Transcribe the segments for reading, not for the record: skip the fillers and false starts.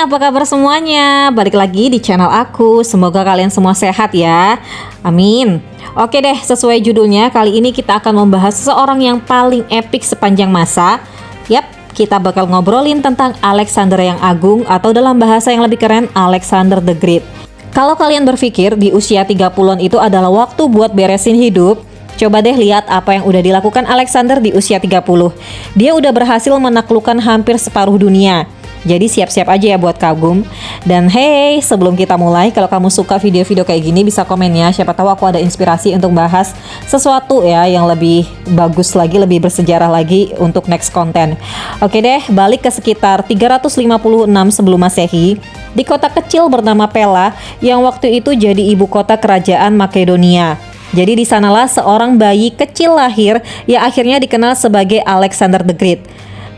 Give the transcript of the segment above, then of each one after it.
apa kabar semuanya? Balik lagi di channel aku. Semoga kalian semua sehat ya. Amin. Oke deh, sesuai judulnya, kali ini kita akan membahas seseorang yang paling epik sepanjang masa. Yap, kita bakal ngobrolin tentang Alexander yang Agung, atau dalam bahasa yang lebih keren, Alexander the Great. Kalau kalian berpikir di usia 30-an itu adalah waktu buat beresin hidup, coba deh lihat apa yang udah dilakukan Alexander di usia 30. Dia udah berhasil menaklukkan hampir separuh dunia. Jadi siap-siap aja ya buat kagum. Dan hey, sebelum kita mulai, kalau kamu suka video-video kayak gini bisa komen ya. Siapa tahu aku ada inspirasi untuk bahas sesuatu ya yang lebih bagus lagi, lebih bersejarah lagi untuk next konten. Oke deh, balik ke sekitar 356 sebelum Masehi, di kota kecil bernama Pella yang waktu itu jadi ibu kota kerajaan Makedonia. Jadi di sanalah seorang bayi kecil lahir yang akhirnya dikenal sebagai Alexander the Great.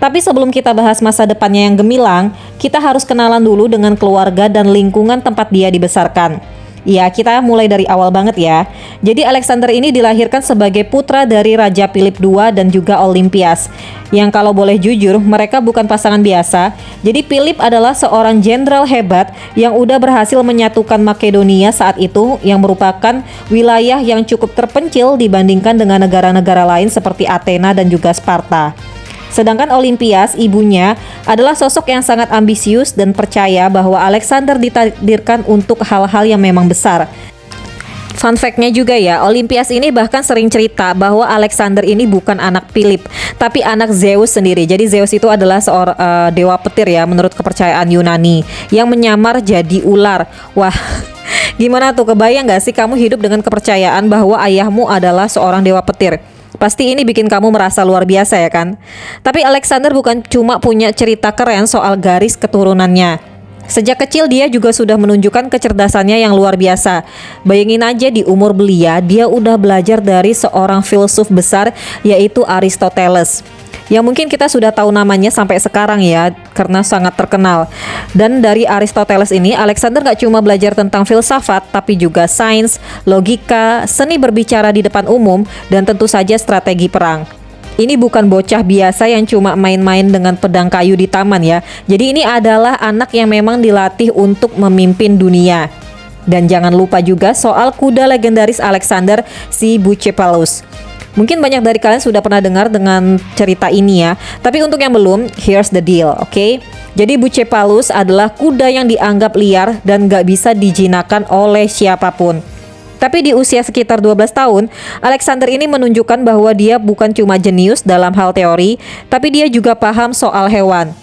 Tapi sebelum kita bahas masa depannya yang gemilang, kita harus kenalan dulu dengan keluarga dan lingkungan tempat dia dibesarkan. Ya, kita mulai dari awal banget ya. Jadi Alexander ini dilahirkan sebagai putra dari Raja Philip II dan juga Olympias. Yang kalau boleh jujur, mereka bukan pasangan biasa. Jadi Philip adalah seorang jenderal hebat yang udah berhasil menyatukan Makedonia saat itu, yang merupakan wilayah yang cukup terpencil dibandingkan dengan negara-negara lain seperti Athena dan juga Sparta. Sedangkan Olympias, ibunya, adalah sosok yang sangat ambisius dan percaya bahwa Alexander ditakdirkan untuk hal-hal yang memang besar. Fun fact-nya juga ya, Olympias ini bahkan sering cerita bahwa Alexander ini bukan anak Philip, tapi anak Zeus sendiri. Jadi Zeus itu adalah seorang dewa petir ya, menurut kepercayaan Yunani, yang menyamar jadi ular. Wah, gimana tuh, kebayang gak sih kamu hidup dengan kepercayaan bahwa ayahmu adalah seorang dewa petir? Pasti ini bikin kamu merasa luar biasa ya kan? Tapi Alexander bukan cuma punya cerita keren soal garis keturunannya. Sejak kecil dia juga sudah menunjukkan kecerdasannya yang luar biasa. Bayangin aja di umur belia dia udah belajar dari seorang filsuf besar yaitu Aristoteles. Yang mungkin kita sudah tahu namanya sampai sekarang ya, karena sangat terkenal. Dan dari Aristoteles ini, Alexander gak cuma belajar tentang filsafat, tapi juga sains, logika, seni berbicara di depan umum, dan tentu saja strategi perang. Ini bukan bocah biasa yang cuma main-main dengan pedang kayu di taman ya. Jadi ini adalah anak yang memang dilatih untuk memimpin dunia. Dan jangan lupa juga soal kuda legendaris Alexander, si Bucephalus. Mungkin banyak dari kalian sudah pernah dengar dengan cerita ini ya. Tapi untuk yang belum, here's the deal, oke? Jadi Bucephalus adalah kuda yang dianggap liar dan gak bisa dijinakkan oleh siapapun. Tapi di usia sekitar 12 tahun, Alexander ini menunjukkan bahwa dia bukan cuma jenius dalam hal teori, tapi dia juga paham soal hewan.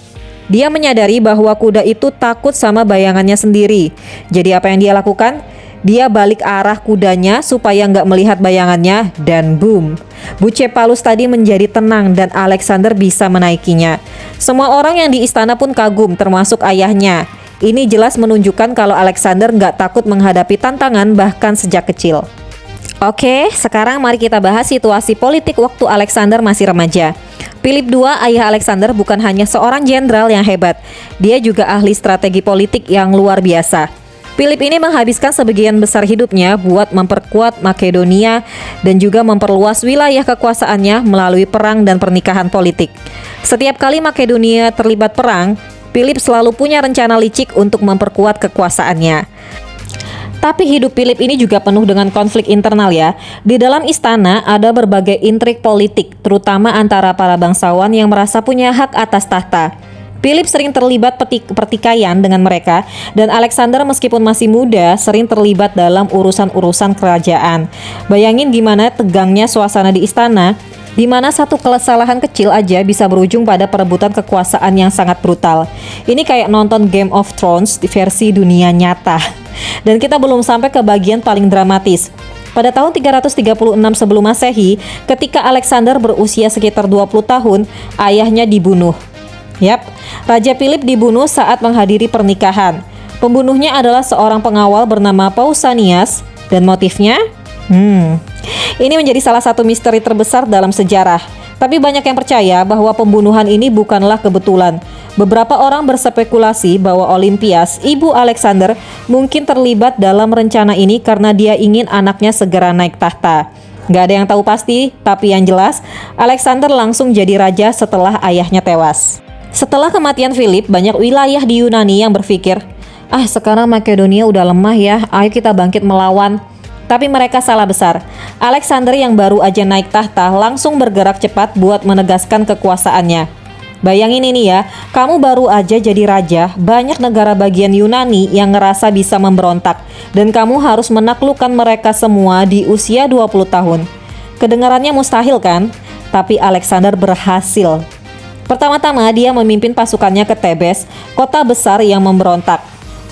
Dia menyadari bahwa kuda itu takut sama bayangannya sendiri. Jadi apa yang dia lakukan? Dia balik arah kudanya supaya nggak melihat bayangannya, dan boom, Bucephalus tadi menjadi tenang dan Alexander bisa menaikinya. Semua orang yang di istana pun kagum, termasuk ayahnya. Ini jelas menunjukkan kalau Alexander nggak takut menghadapi tantangan bahkan sejak kecil. Oke, sekarang mari kita bahas situasi politik waktu Alexander masih remaja. Philip II, ayah Alexander, bukan hanya seorang jenderal yang hebat, dia juga ahli strategi politik yang luar biasa. Philip ini menghabiskan sebagian besar hidupnya buat memperkuat Makedonia dan juga memperluas wilayah kekuasaannya melalui perang dan pernikahan politik. Setiap kali Makedonia terlibat perang, Philip selalu punya rencana licik untuk memperkuat kekuasaannya. Tapi hidup Philip ini juga penuh dengan konflik internal ya. Di dalam istana ada berbagai intrik politik, terutama antara para bangsawan yang merasa punya hak atas tahta. Philip sering terlibat pertikaian dengan mereka, dan Alexander meskipun masih muda sering terlibat dalam urusan-urusan kerajaan. Bayangin gimana tegangnya suasana di istana, di mana satu kesalahan kecil aja bisa berujung pada perebutan kekuasaan yang sangat brutal. Ini kayak nonton Game of Thrones di versi dunia nyata. Dan kita belum sampai ke bagian paling dramatis. Pada tahun 336 sebelum Masehi, ketika Alexander berusia sekitar 20 tahun, ayahnya dibunuh. Yap, Raja Philip dibunuh saat menghadiri pernikahan. Pembunuhnya adalah seorang pengawal bernama Pausanias, dan motifnya? Ini menjadi salah satu misteri terbesar dalam sejarah. Tapi banyak yang percaya bahwa pembunuhan ini bukanlah kebetulan. Beberapa orang berspekulasi bahwa Olympias, ibu Alexander, mungkin terlibat dalam rencana ini karena dia ingin anaknya segera naik tahta. Gak ada yang tahu pasti, tapi yang jelas, Alexander langsung jadi raja setelah ayahnya tewas. Setelah kematian Philip, banyak wilayah di Yunani yang berpikir, sekarang Makedonia udah lemah ya, ayo kita bangkit melawan. Tapi mereka salah besar. Alexander yang baru aja naik tahta langsung bergerak cepat buat menegaskan kekuasaannya. Bayangin ini ya, kamu baru aja jadi raja, banyak negara bagian Yunani yang ngerasa bisa memberontak, dan kamu harus menaklukkan mereka semua di usia 20 tahun. Kedengarannya mustahil kan? Tapi Alexander berhasil. Pertama-tama dia memimpin pasukannya ke Tebes, kota besar yang memberontak.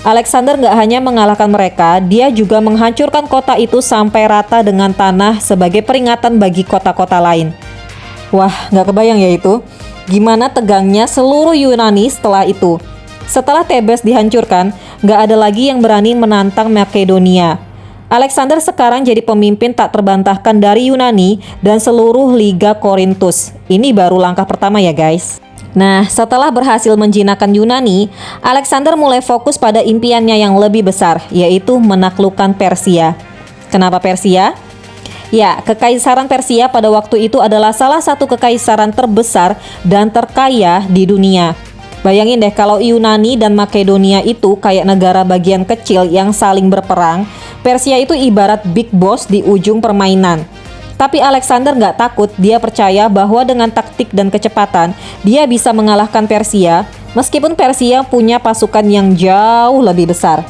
Alexander nggak hanya mengalahkan mereka, dia juga menghancurkan kota itu sampai rata dengan tanah sebagai peringatan bagi kota-kota lain. Wah, nggak kebayang ya itu. Gimana tegangnya seluruh Yunani setelah itu. Setelah Tebes dihancurkan, nggak ada lagi yang berani menantang Makedonia. Alexander sekarang jadi pemimpin tak terbantahkan dari Yunani dan seluruh Liga Korintus. Ini baru langkah pertama ya guys. Nah, setelah berhasil menjinakkan Yunani, Alexander mulai fokus pada impiannya yang lebih besar, yaitu menaklukkan Persia. Kenapa Persia? Ya, Kekaisaran Persia pada waktu itu adalah salah satu kekaisaran terbesar dan terkaya di dunia. Bayangin deh kalau Yunani dan Makedonia itu kayak negara bagian kecil yang saling berperang, Persia itu ibarat big boss di ujung permainan. Tapi Alexander nggak takut, dia percaya bahwa dengan taktik dan kecepatan, dia bisa mengalahkan Persia, meskipun Persia punya pasukan yang jauh lebih besar.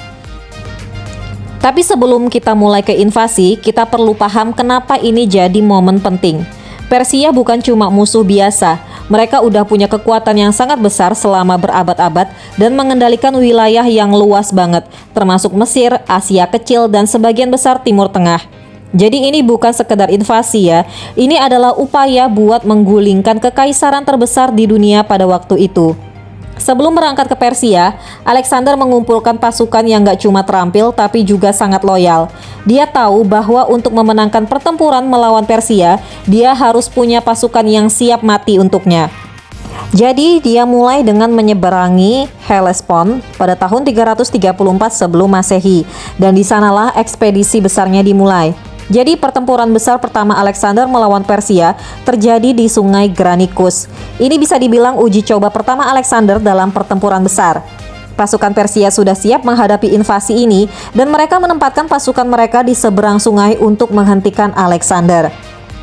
Tapi sebelum kita mulai ke invasi, kita perlu paham kenapa ini jadi momen penting. Persia bukan cuma musuh biasa, mereka udah punya kekuatan yang sangat besar selama berabad-abad dan mengendalikan wilayah yang luas banget, termasuk Mesir, Asia Kecil, dan sebagian besar Timur Tengah. Jadi ini bukan sekedar invasi ya, ini adalah upaya buat menggulingkan kekaisaran terbesar di dunia pada waktu itu. Sebelum berangkat ke Persia, Alexander mengumpulkan pasukan yang gak cuma terampil tapi juga sangat loyal. Dia tahu bahwa untuk memenangkan pertempuran melawan Persia, dia harus punya pasukan yang siap mati untuknya. Jadi dia mulai dengan menyeberangi Hellespont pada tahun 334 sebelum Masehi, dan di sanalah ekspedisi besarnya dimulai. Jadi pertempuran besar pertama Alexander melawan Persia terjadi di Sungai Granicus. Ini bisa dibilang uji coba pertama Alexander dalam pertempuran besar. Pasukan Persia sudah siap menghadapi invasi ini dan mereka menempatkan pasukan mereka di seberang sungai untuk menghentikan Alexander.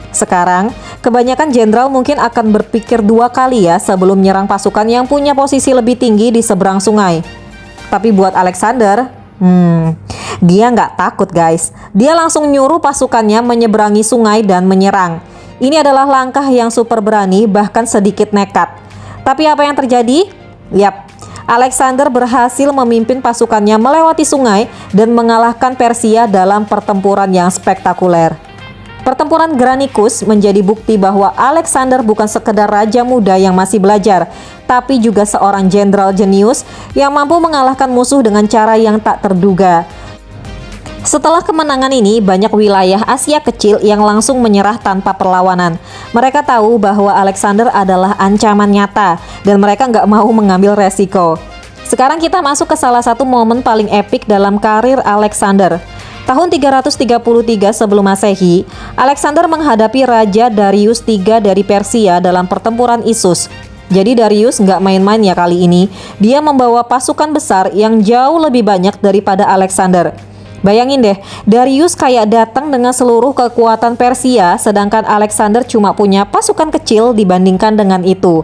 Sekarang, kebanyakan jenderal mungkin akan berpikir dua kali ya sebelum menyerang pasukan yang punya posisi lebih tinggi di seberang sungai. Tapi buat Alexander, dia nggak takut guys. Dia langsung nyuruh pasukannya menyeberangi sungai dan menyerang. Ini adalah langkah yang super berani, bahkan sedikit nekat. Tapi apa yang terjadi? Yap, Alexander berhasil memimpin pasukannya melewati sungai dan mengalahkan Persia dalam pertempuran yang spektakuler. Pertempuran Granicus menjadi bukti bahwa Alexander bukan sekedar raja muda yang masih belajar, tapi juga seorang jenderal jenius yang mampu mengalahkan musuh dengan cara yang tak terduga. Setelah kemenangan ini, banyak wilayah Asia Kecil yang langsung menyerah tanpa perlawanan. Mereka tahu bahwa Alexander adalah ancaman nyata, dan mereka nggak mau mengambil resiko. Sekarang kita masuk ke salah satu momen paling epik dalam karir Alexander. Tahun 333 sebelum Masehi, Alexander menghadapi Raja Darius III dari Persia dalam pertempuran Issus. Jadi Darius nggak main-main ya kali ini. Dia membawa pasukan besar yang jauh lebih banyak daripada Alexander. Bayangin deh, Darius kayak datang dengan seluruh kekuatan Persia, sedangkan Alexander cuma punya pasukan kecil dibandingkan dengan itu.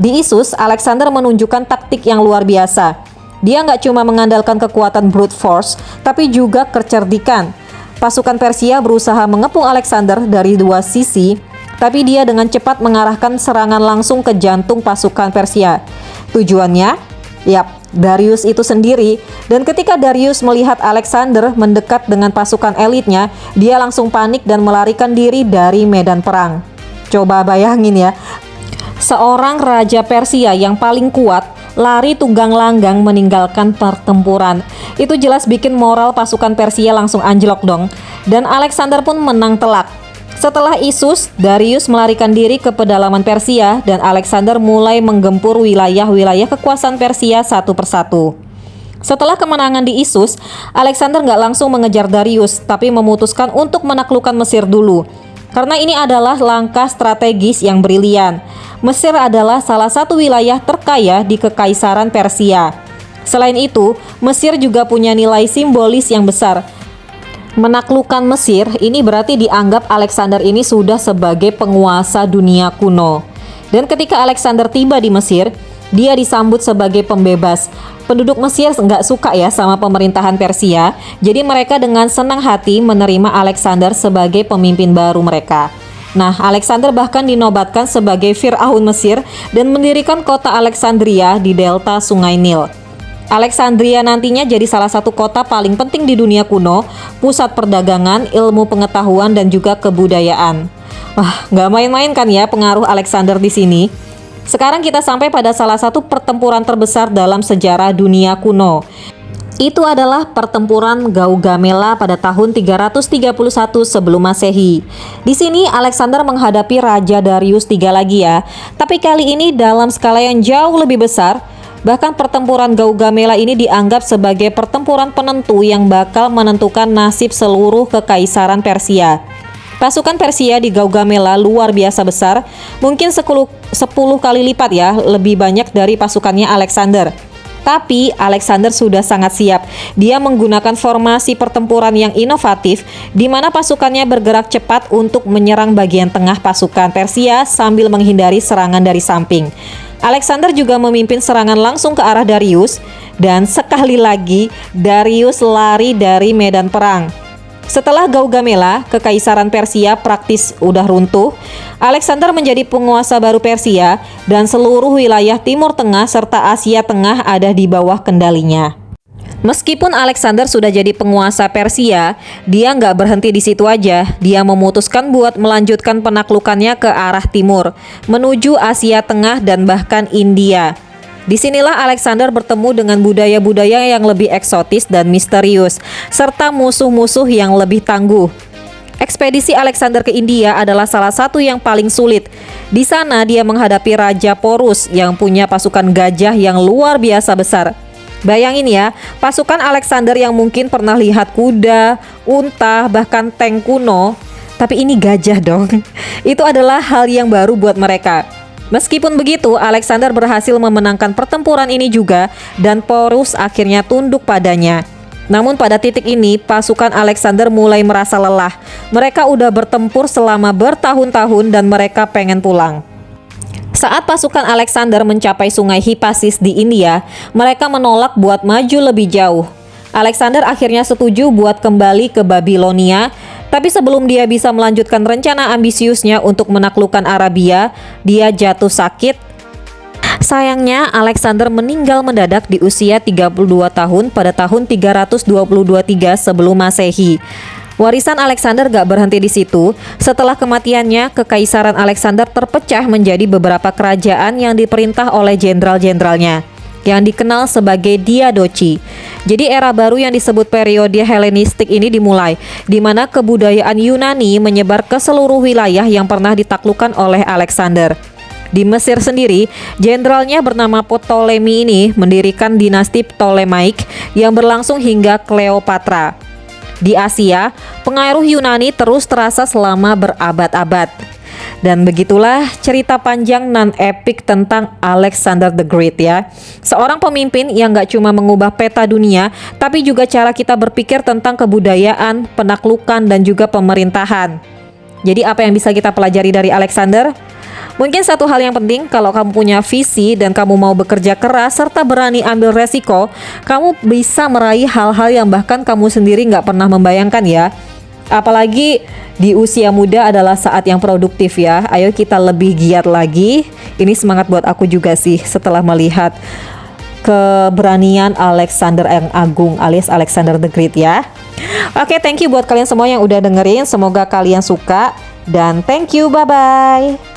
Di Issus, Alexander menunjukkan taktik yang luar biasa. Dia nggak cuma mengandalkan kekuatan brute force, tapi juga kecerdikan. Pasukan Persia berusaha mengepung Alexander dari dua sisi, tapi dia dengan cepat mengarahkan serangan langsung ke jantung pasukan Persia. Tujuannya? Yap, Darius itu sendiri. Dan ketika Darius melihat Alexander mendekat dengan pasukan elitnya, dia langsung panik dan melarikan diri dari medan perang. Coba bayangin ya, seorang raja Persia yang paling kuat lari tunggang langgang meninggalkan pertempuran. Itu jelas bikin moral pasukan Persia langsung anjlok dong. Dan Alexander pun menang telak. Setelah Issus, Darius melarikan diri ke pedalaman Persia dan Alexander mulai menggempur wilayah-wilayah kekuasaan Persia satu persatu. Setelah kemenangan di Issus, Alexander nggak langsung mengejar Darius, tapi memutuskan untuk menaklukkan Mesir dulu. Karena ini adalah langkah strategis yang brilian. Mesir adalah salah satu wilayah terkaya di Kekaisaran Persia. Selain itu, Mesir juga punya nilai simbolis yang besar. Menaklukkan Mesir ini berarti dianggap Alexander ini sudah sebagai penguasa dunia kuno. Dan ketika Alexander tiba di Mesir, dia disambut sebagai pembebas. Penduduk Mesir nggak suka ya sama pemerintahan Persia, jadi mereka dengan senang hati menerima Alexander sebagai pemimpin baru mereka. Nah, Alexander bahkan dinobatkan sebagai Fir'aun Mesir dan mendirikan kota Alexandria di delta Sungai Nil. Alexandria nantinya jadi salah satu kota paling penting di dunia kuno, pusat perdagangan, ilmu pengetahuan, dan juga kebudayaan. Wah, nggak main-main kan ya pengaruh Alexander di sini. Sekarang kita sampai pada salah satu pertempuran terbesar dalam sejarah dunia kuno. Itu adalah pertempuran Gaugamela pada tahun 331 sebelum Masehi. Di sini Alexander menghadapi Raja Darius III lagi ya, tapi kali ini dalam skala yang jauh lebih besar. Bahkan pertempuran Gaugamela ini dianggap sebagai pertempuran penentu yang bakal menentukan nasib seluruh kekaisaran Persia. Pasukan Persia di Gaugamela luar biasa besar, mungkin 10 kali lipat ya, lebih banyak dari pasukannya Alexander. Tapi Alexander sudah sangat siap. Dia menggunakan formasi pertempuran yang inovatif, di mana pasukannya bergerak cepat untuk menyerang bagian tengah pasukan Persia sambil menghindari serangan dari samping. Alexander juga memimpin serangan langsung ke arah Darius, dan sekali lagi Darius lari dari medan perang. Setelah Gaugamela, kekaisaran Persia praktis udah runtuh. Alexander menjadi penguasa baru Persia dan seluruh wilayah Timur Tengah serta Asia Tengah ada di bawah kendalinya. Meskipun Alexander sudah jadi penguasa Persia, dia nggak berhenti di situ aja. Dia memutuskan buat melanjutkan penaklukannya ke arah timur, menuju Asia Tengah dan bahkan India. Disinilah Alexander bertemu dengan budaya-budaya yang lebih eksotis dan misterius, serta musuh-musuh yang lebih tangguh. Ekspedisi Alexander ke India adalah salah satu yang paling sulit. Di sana dia menghadapi Raja Porus yang punya pasukan gajah yang luar biasa besar. Bayangin ya, pasukan Alexander yang mungkin pernah lihat kuda, unta, bahkan tank kuno, tapi ini gajah dong. Itu adalah hal yang baru buat mereka. Meskipun begitu, Alexander berhasil memenangkan pertempuran ini juga dan Porus akhirnya tunduk padanya. Namun pada titik ini, pasukan Alexander mulai merasa lelah. Mereka udah bertempur selama bertahun-tahun dan mereka pengen pulang. Saat pasukan Alexander mencapai sungai Hipasis di India, mereka menolak buat maju lebih jauh. Alexander akhirnya setuju buat kembali ke Babilonia, tapi sebelum dia bisa melanjutkan rencana ambisiusnya untuk menaklukkan Arabia, dia jatuh sakit. Sayangnya, Alexander meninggal mendadak di usia 32 tahun pada tahun 322 sebelum Masehi. Warisan Alexander gak berhenti di situ. Setelah kematiannya, kekaisaran Alexander terpecah menjadi beberapa kerajaan yang diperintah oleh jenderal-jenderalnya, yang dikenal sebagai diadochi. Jadi era baru yang disebut periode Helenistik ini dimulai, di mana kebudayaan Yunani menyebar ke seluruh wilayah yang pernah ditaklukkan oleh Alexander. Di Mesir sendiri, jenderalnya bernama Ptolemy ini mendirikan dinasti Ptolemaic yang berlangsung hingga Cleopatra. Di Asia, pengaruh Yunani terus terasa selama berabad-abad. Dan begitulah cerita panjang non-epik tentang Alexander the Great ya. Seorang pemimpin yang gak cuma mengubah peta dunia, tapi juga cara kita berpikir tentang kebudayaan, penaklukan, dan juga pemerintahan. Jadi apa yang bisa kita pelajari dari Alexander? Mungkin satu hal yang penting, kalau kamu punya visi dan kamu mau bekerja keras serta berani ambil resiko, kamu bisa meraih hal-hal yang bahkan kamu sendiri gak pernah membayangkan ya. Apalagi di usia muda adalah saat yang produktif ya. Ayo kita lebih giat lagi. Ini semangat buat aku juga sih setelah melihat keberanian Alexander yang agung alias Alexander the Great ya. Oke, thank you buat kalian semua yang udah dengerin. Semoga kalian suka dan thank you, bye-bye.